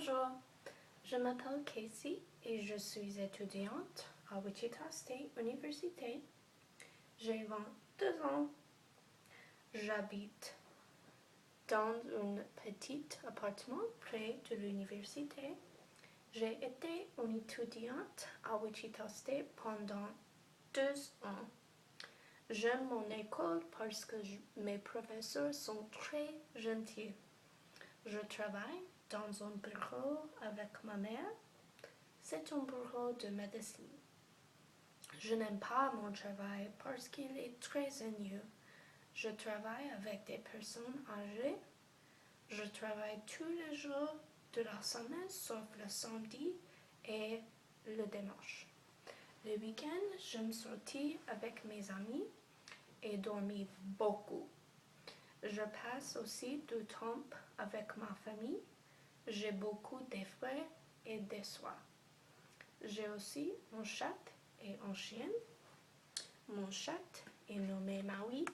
Bonjour, je m'appelle Casey et je suis étudiante à Wichita State University. J'ai 22 ans. J'habite dans un petit appartement près de l'université. J'ai été une étudiante à Wichita State pendant 2 ans. J'aime mon école parce que mes professeurs sont très gentils. Je travaille dans un bureau avec ma mère. C'est un bureau de médecine. Je n'aime pas mon travail parce qu'il est très ennuyeux. Je travaille avec des personnes âgées. Je travaille tous les jours de la semaine sauf le samedi et le dimanche. Le week-end, j'aime sortir avec mes amis et dormir beaucoup. Je passe aussi du temps avec ma famille. J'ai beaucoup de frères et de sœurs. J'ai aussi un chat et un chien. Mon chat est nommé Maui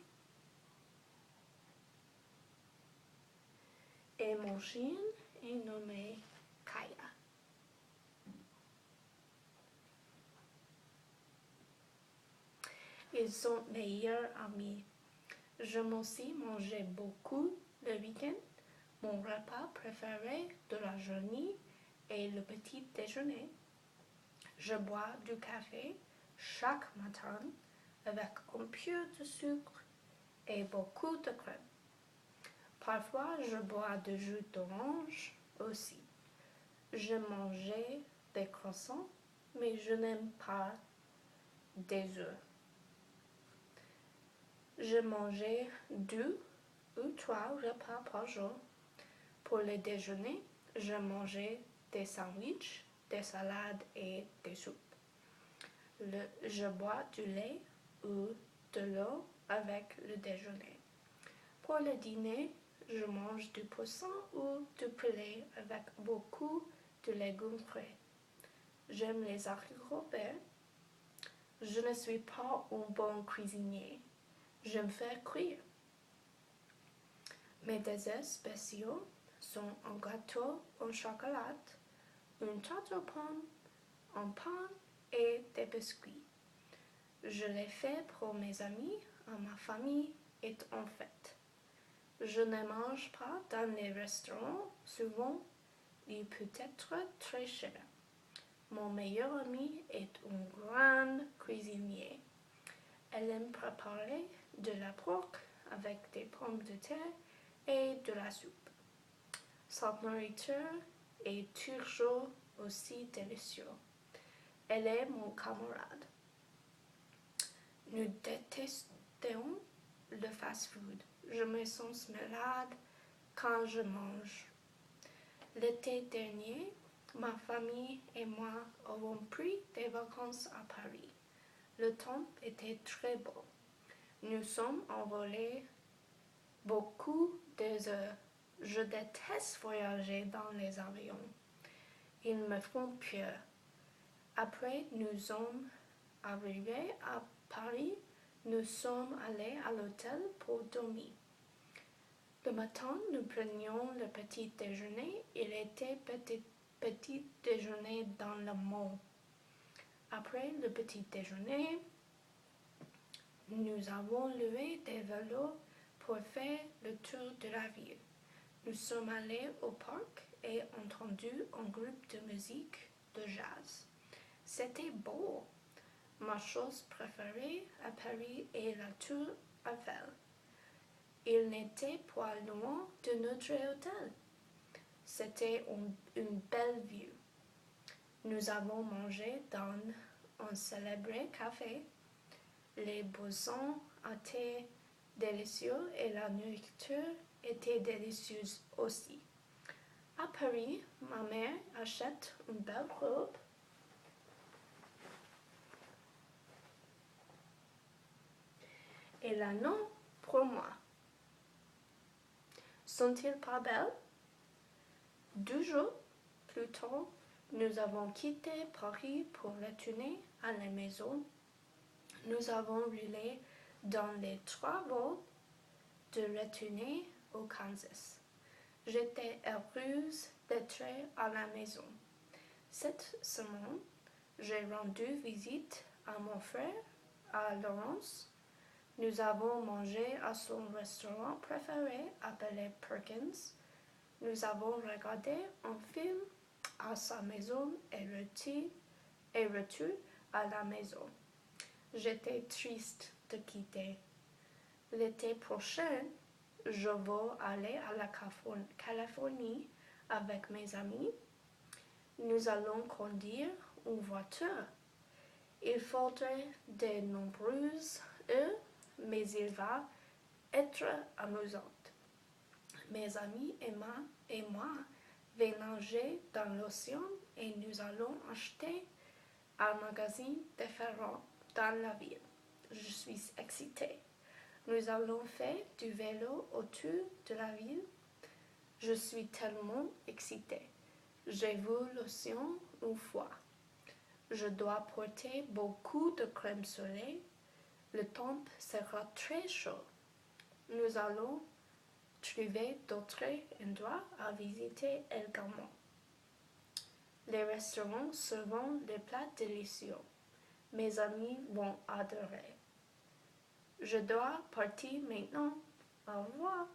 et mon chien est nommé Kaya. Ils sont mes meilleurs amis. J'aime aussi manger beaucoup le week-end. Mon repas préféré de la journée est le petit déjeuner. Je bois du café chaque matin avec un peu de sucre et beaucoup de crème. Parfois, je bois du jus d'orange aussi. Je mange des croissants, mais je n'aime pas des œufs. Je mange 2 ou 3 repas par jour. Pour le déjeuner, je mange des sandwichs, des salades et des soupes. Je bois du lait ou de l'eau avec le déjeuner. Pour le dîner, je mange du poisson ou du poulet avec beaucoup de légumes frais. J'aime les haricots verts. Je ne suis pas un bon cuisinier. J'aime faire cuire. Mes desserts spéciaux sont un gâteau au chocolat, une tarte aux pommes, un pain et des biscuits. Je les fais pour mes amis, ma famille et en fête. Je ne mange pas dans les restaurants, souvent il peut être très cher. Mon meilleur ami est un grand cuisinier. Elle aime préparer de la porc avec des pommes de terre et de la soupe. Sa nourriture est toujours aussi délicieuse. Elle est mon camarade. Nous détestons le fast-food. Je me sens malade quand je mange. L'été dernier, ma famille et moi avons pris des vacances à Paris. Le temps était très beau. Nous sommes envolés beaucoup des heures. Je déteste voyager dans les avions. Ils me font peur. Après nous sommes arrivés à Paris, nous sommes allés à l'hôtel pour dormir. Le matin, nous prenions le petit déjeuner. Il était petit déjeuner dans le mall. Après le petit déjeuner, nous avons loué des vélos pour faire le tour de la ville. Nous sommes allés au parc et entendu un groupe de musique de jazz. C'était beau. Ma chose préférée à Paris est la tour Eiffel. Il n'était pas loin de notre hôtel. C'était une belle vue. Nous avons mangé dans un célèbre café. Les boissons étaient délicieuses et la nourriture était délicieuse aussi. À Paris, ma mère achète une belle robe. Et la non pour moi. Sont-ils pas belles? 2 jours plus tard, nous avons quitté Paris pour retourner à la maison. Nous avons roulé dans les travaux de retourner au Kansas. J'étais heureuse d'être j'habiterai à la maison. Cette semaine, j'ai rendu visite à mon frère, à Laurence. Nous avons mangé à son restaurant préféré appelé Perkins. Nous avons regardé un film à sa maison et retour à la maison. J'étais triste de quitter. L'été prochain, je vais aller à la Californie avec mes amis. Nous allons conduire une voiture. Il faudrait de nombreuses heures, mais il va être amusant. Mes amis et moi vais nager dans l'océan et nous allons acheter un magasin différent dans la ville. Je suis excitée. Nous allons faire du vélo autour de la ville. Je suis tellement excitée. J'ai vu l'océan une fois. Je dois porter beaucoup de crème soleil. Le temps sera très chaud. Nous allons trouver d'autres endroits à visiter également. Les restaurants servent des plats délicieux. Mes amis vont adorer. Je dois partir maintenant. Au revoir.